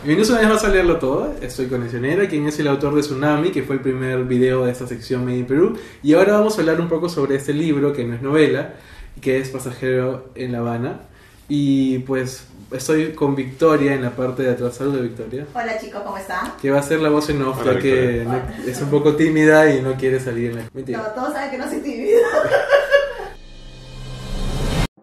Bienvenidos una vez más a Leerlo Todo. Estoy con Lesionera, quien es el autor de Tsunami, que fue el primer video de esta sección Made in Perú. Y ahora vamos a hablar un poco sobre este libro, que no es novela, que es Pasajero en La Habana. Y pues estoy con Victoria en la parte de atrás. Saludos, Victoria. Hola chicos, ¿cómo están? Que va a ser la voz en off, ya que es un poco tímida y no quiere salir en la... Mentira. No, todos saben que no soy tímida.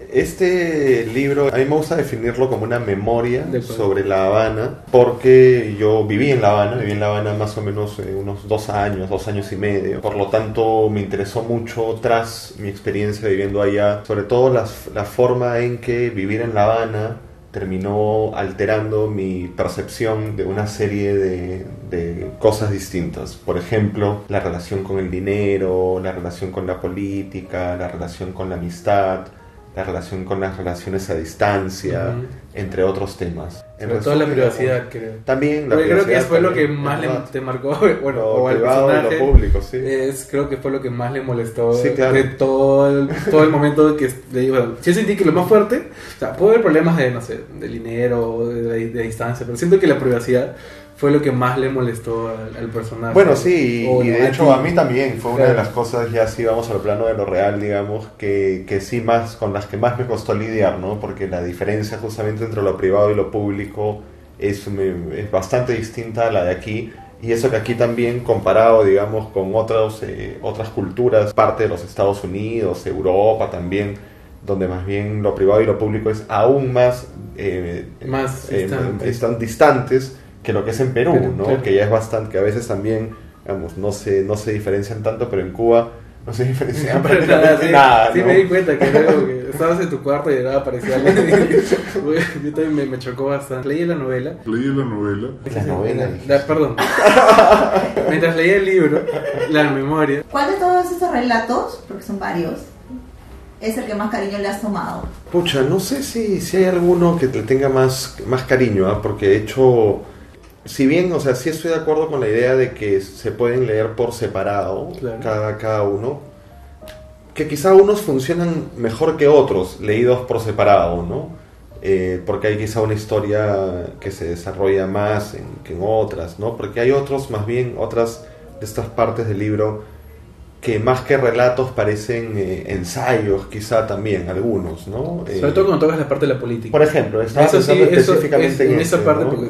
Este libro, a mí me gusta definirlo como una memoria sobre La Habana, porque yo viví en La Habana más o menos unos 2 años y medio. Por lo tanto, me interesó mucho tras mi experiencia viviendo allá, sobre todo la forma en que vivir en La Habana terminó alterando mi percepción de una serie de cosas distintas. Por ejemplo, la relación con el dinero, la relación con la política, la relación con la amistad, la relación con las relaciones a distancia, entre otros temas. Sobre todo la privacidad, creo. También la privacidad. Creo que fue lo que más te marcó, bueno, o al personaje. Lo público, sí. Creo que fue lo que más le molestó, sí, claro, de todo el momento que le digo. Bueno, sí sentí que lo más fuerte, o sea, puede haber problemas de, no sé, de dinero, de distancia, pero siento que la privacidad fue lo que más le molestó al personaje. Bueno, sí, y de hecho a mí también fue una de las cosas, ya sí vamos al plano de lo real, digamos, que sí más, con las que más me costó lidiar, ¿no? Porque la diferencia justamente entre lo privado y lo público es bastante distinta a la de aquí, y eso que aquí también comparado, digamos, con otras culturas, parte de los Estados Unidos, Europa también, donde más bien lo privado y lo público es aún más están distantes que lo que es en Perú, ¿no? Claro. Que ya es bastante, que a veces también, digamos, no se diferencian tanto, pero en Cuba no se diferencian prácticamente nada, sí, ¿no? me di cuenta que luego que estabas en tu cuarto y de nada aparecía alguien. Yo también me chocó bastante. Leí la novela. Perdón. Mientras leía el libro, la memoria. ¿Cuál de todos estos relatos, porque son varios, es el que más cariño le has tomado? Pucha, no sé si hay alguno que le tenga más cariño, ¿eh? Porque de hecho, si bien, o sea, sí estoy de acuerdo con la idea de que se pueden leer por separado, claro, cada uno, que quizá unos funcionan mejor que otros leídos por separado, ¿no? Porque hay quizá una historia que se desarrolla más que en otras, ¿no? Porque hay otros, más bien, otras de estas partes del libro que más que relatos parecen ensayos, quizá también, algunos, ¿no? Sobre todo cuando tocas la parte de la política. Por ejemplo, estaba pensando específicamente en esa parte, ¿no? Porque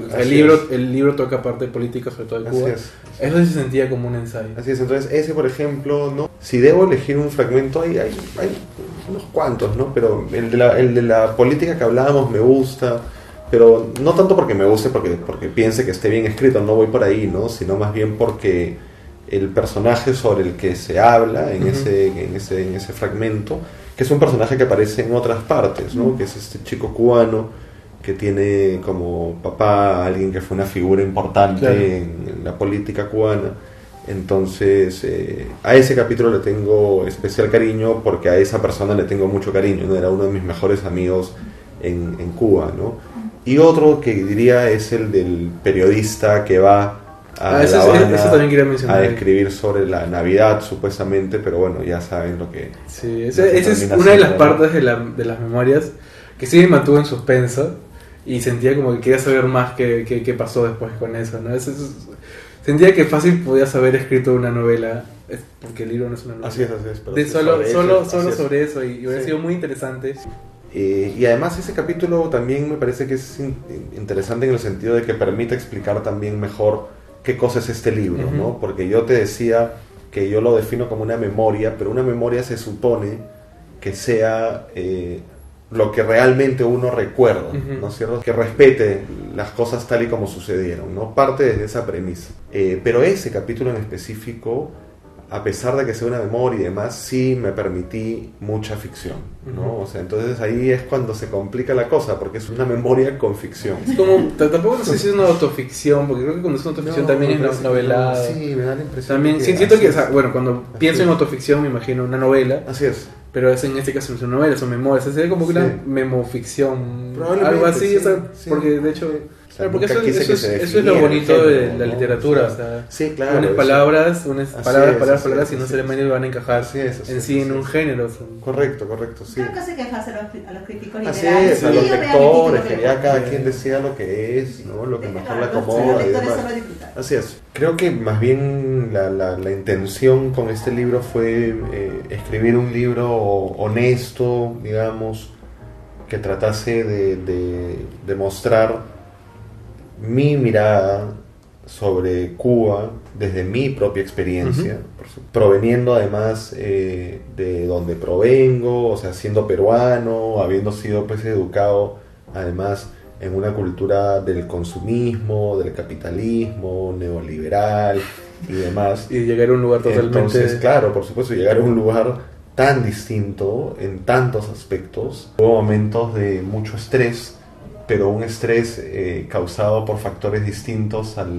el libro toca parte de política, sobre todo de Cuba. Eso sí se sentía como un ensayo. Así es, entonces ese, por ejemplo, ¿no? Si debo elegir un fragmento, hay unos cuantos, ¿no? Pero el de la política que hablábamos me gusta, pero no tanto porque me guste, porque piense que esté bien escrito, no voy por ahí, ¿no? Sino más bien porque el personaje sobre el que se habla en ese fragmento, que es un personaje que aparece en otras partes, ¿no? Que es este chico cubano que tiene como papá a alguien que fue una figura importante en la política cubana. Entonces a ese capítulo le tengo especial cariño porque a esa persona le tengo mucho cariño, ¿no? Era uno de mis mejores amigos en Cuba, ¿no? Y otro que diría es el del periodista que va eso también quería mencionar. A escribir sobre la Navidad, supuestamente, pero bueno, ya saben lo que... Sí, esa es una de las partes de las memorias que sí me mantuvo en suspenso y sentía como que quería saber más qué pasó después con eso, ¿no? Sentía que fácil podías haber escrito una novela, porque el libro no es una novela. Así es. Pero solo sobre eso, y hubiera sido muy interesante. Y además ese capítulo también me parece que es interesante en el sentido de que permite explicar también mejor qué cosa es este libro, ¿no? Porque yo te decía que yo lo defino como una memoria, pero una memoria se supone que sea lo que realmente uno recuerda, ¿no es cierto? Que respete las cosas tal y como sucedieron, ¿no? Parte desde esa premisa. Pero ese capítulo en específico, a pesar de que sea una memoria y demás, sí me permití mucha ficción, ¿no? O sea, entonces ahí es cuando se complica la cosa, porque es una memoria con ficción. Es como, tampoco no sé si es una autoficción, porque creo que cuando es una autoficción también es novelada. Sí, me da la impresión. También, siento que, o sea, bueno, cuando pienso en autoficción me imagino una novela. Así es. Pero en este caso no son novelas, son memorias. Sería como una memoficción, algo así, o sea, porque de hecho... Claro, porque nunca quise que se eso es lo definiera el bonito de género, la ¿no? literatura, O sea, sí, claro, unas eso. palabras, Así palabras, es, y no así necesariamente es. van a encajar Así es, en sí en un género. Correcto, sí. Creo que hace que pasa a los críticos Así literarios. es, a Sí, los ellos vean el lectores, título que que ya cada Sí. quien decía lo que es, ¿no? Lo que mejor le los acomoda y lectores demás. solo disfrutan. Así es. Creo que más bien la intención con este libro fue escribir un libro honesto, digamos, que tratase de mostrar mi mirada sobre Cuba desde mi propia experiencia, proveniendo además de donde provengo, o sea, siendo peruano, habiendo sido pues educado además en una cultura del consumismo, del capitalismo, neoliberal y demás. Y llegar a un lugar totalmente... Entonces, claro, por supuesto, llegar a un lugar tan distinto en tantos aspectos. Hubo momentos de mucho estrés, pero un estrés causado por factores distintos al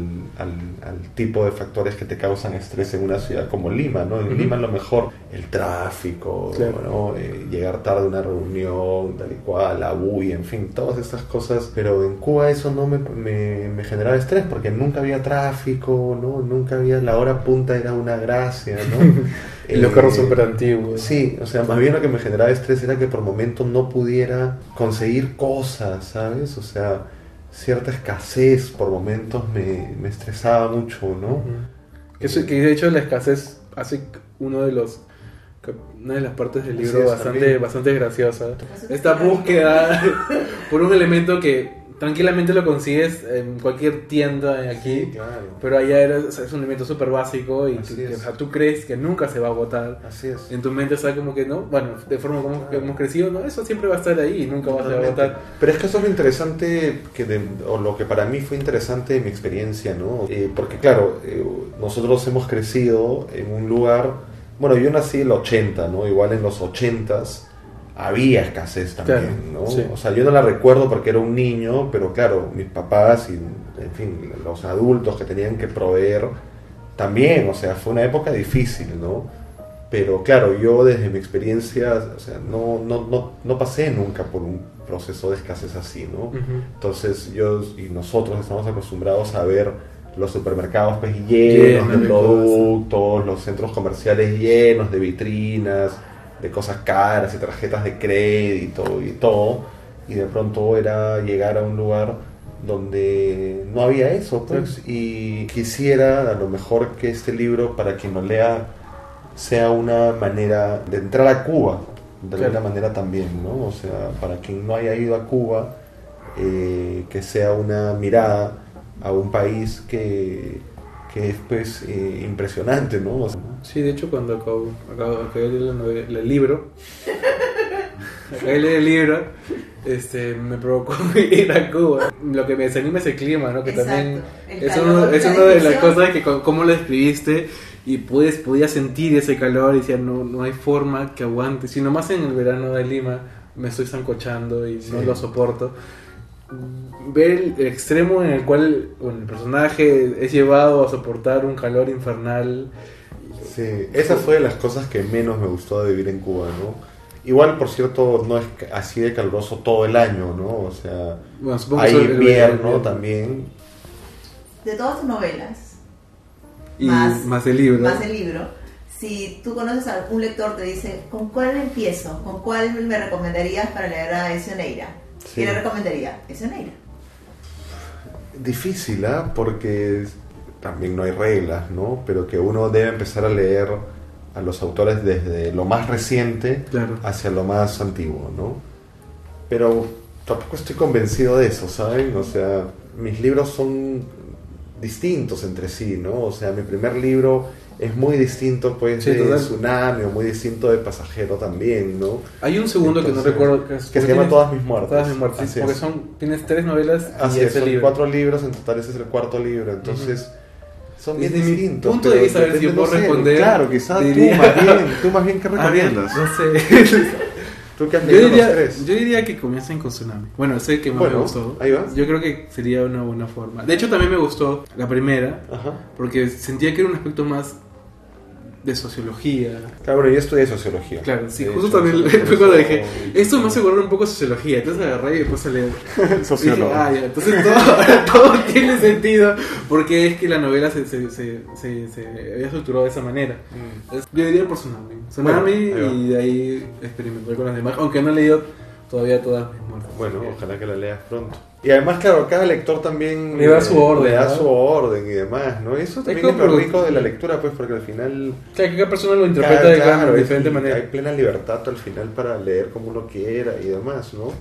tipo de factores que te causan estrés en una ciudad como Lima, ¿no? En Lima a lo mejor el tráfico, claro, ¿no? Llegar tarde a una reunión, tal y cual, la bulla, en fin, todas estas cosas. Pero en Cuba eso no me generaba estrés porque nunca había tráfico, ¿no? Nunca había, la hora punta era una gracia, ¿no? Y los carros súper antiguos. Sí, o sea, más bien lo que me generaba estrés era que por momentos no pudiera conseguir cosas, ¿sabes? O sea, cierta escasez por momentos me estresaba mucho, ¿no? Eso, que de hecho la escasez hace una de las partes del libro bastante graciosa. Esta búsqueda por un elemento que tranquilamente lo consigues en cualquier tienda aquí, Sí, claro. pero allá es un elemento súper básico y Así es. o sea, tú crees que nunca se va a agotar. Así es. En tu mente está como que no, bueno, de forma como que hemos crecido, no, eso siempre va a estar ahí y nunca va a Totalmente. agotar. Pero es que eso es lo interesante, o lo que para mí fue interesante de mi experiencia, ¿no? Porque claro, nosotros hemos crecido en un lugar, bueno, yo nací en el 80, ¿no? Igual en los 80s había escasez también, Claro, ¿no? sí. O sea, yo no la recuerdo porque era un niño, pero claro, mis papás y, en fin, los adultos que tenían que proveer también, o sea, fue una época difícil, ¿no? Pero claro, yo desde mi experiencia, o sea, no pasé nunca por un proceso de escasez así, ¿no? Entonces yo y nosotros estamos acostumbrados a ver los supermercados pues llenos de productos, los centros comerciales llenos de vitrinas, de cosas caras y tarjetas de crédito y todo, y de pronto era llegar a un lugar donde no había eso, pues, y quisiera a lo mejor que este libro, para quien lo lea, sea una manera de entrar a Cuba, de alguna manera también, ¿no? O sea, para quien no haya ido a Cuba, que sea una mirada a un país que es pues impresionante, ¿no? O sea, Sí, de hecho cuando acabé de leer el libro, me provocó ir a Cuba. Lo que me desanima es el clima, ¿no? Que Exacto. también El es calor, una la de las descripción. cosas que cómo lo describiste y podía sentir ese calor y decía, no hay forma que aguante. Si nomás en el verano de Lima me estoy zancochando y no lo soporto. Ver el extremo en el cual el personaje es llevado a soportar un calor infernal. sí, esa fue de las cosas que menos me gustó de vivir en Cuba, ¿no? Igual, por cierto, no es así de caluroso todo el año, ¿no? O sea, Bueno, supongo hay que invierno también. De todas tus novelas, y más el libro. más el libro, si tú conoces a un lector te dice, ¿con cuál empiezo? ¿Con cuál me recomendarías para leer a Ezio Neira? Sí. ¿Qué le recomendaría? Ezio Neira. Difícil, ¿ah? Porque también no hay reglas, ¿no? Pero que uno debe empezar a leer a los autores desde lo más reciente hacia lo más antiguo, ¿no? Pero tampoco estoy convencido de eso, ¿saben? O sea, mis libros son distintos entre sí, ¿no? O sea, mi primer libro es muy distinto, pues, de Tsunami, o muy distinto de Pasajero también, ¿no? Hay un segundo que no recuerdo que se llama Todas mis muertes. Todas mis muertes, porque tienes 3 novelas Así y es, ese son libro. 4 libros, en total ese es el 4ro libro, entonces son bien Desde mi distintos. punto de vista, a ver si yo puedo responder. Claro, quizás tú más bien, ¿qué recomiendas? No sé. ¿Tú qué has leído los 3? Yo diría que comiencen con Tsunami. Bueno, es el que más me gustó. Ahí vas. Yo creo que sería una buena forma. De hecho, también me gustó la primera, porque sentía que era un aspecto más de sociología. Claro, bueno, yo estudié sociología. Claro, sí, De justo hecho, también eso- fue cuando dije, esto me hace acordar un poco de sociología, entonces agarré y después a leer. Sociólogo. Dije, ya, entonces todo tiene sentido, porque es que la novela se había estructurado de esa manera. Entonces, yo diría por Tsunami. Tsunami, Bueno, ahí va. y de ahí experimentar con las demás, aunque no he leído todavía todas mis muertes. Bueno, ojalá que la leas pronto. Y además, claro, cada lector también Le da su orden, le da ¿no? su orden y demás, ¿no? Eso también es como lo por- rico de la lectura, pues, porque al final... Claro, que cada persona lo interpreta de Claro, de diferente manera. hay plena libertad al final para leer como uno quiera y demás, ¿no?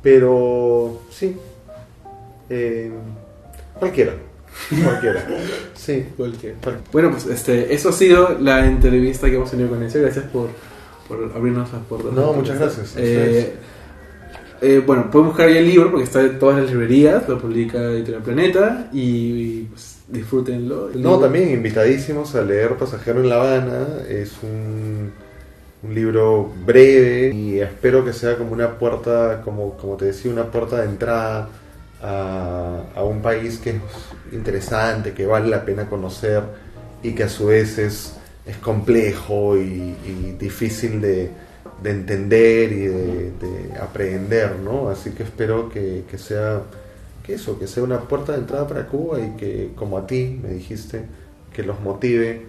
Pero, sí. Cualquiera. Cualquiera. Sí. Cualquier. Bueno, pues eso ha sido la entrevista que hemos tenido con Ezio. Gracias por abrirnos las puertas. No, muchas gracias. Bueno, pueden buscar ya el libro porque está en todas las librerías, lo publica Editorial Planeta y pues, disfrútenlo. El No, libro- también invitadísimos a leer Pasajero en La Habana. Es un libro breve y espero que sea como una puerta, como te decía, una puerta de entrada a un país que es interesante, que vale la pena conocer y que a su vez es complejo y difícil de entender y de aprehender, ¿no? Así que espero que sea una puerta de entrada para Cuba y que, como a ti me dijiste, que los motive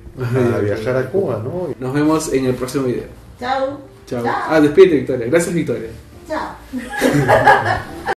a viajar a Cuba, ¿no? Nos vemos en el próximo video. Chao. Chao. Chao. Despídete, Victoria. Gracias, Victoria. Chao.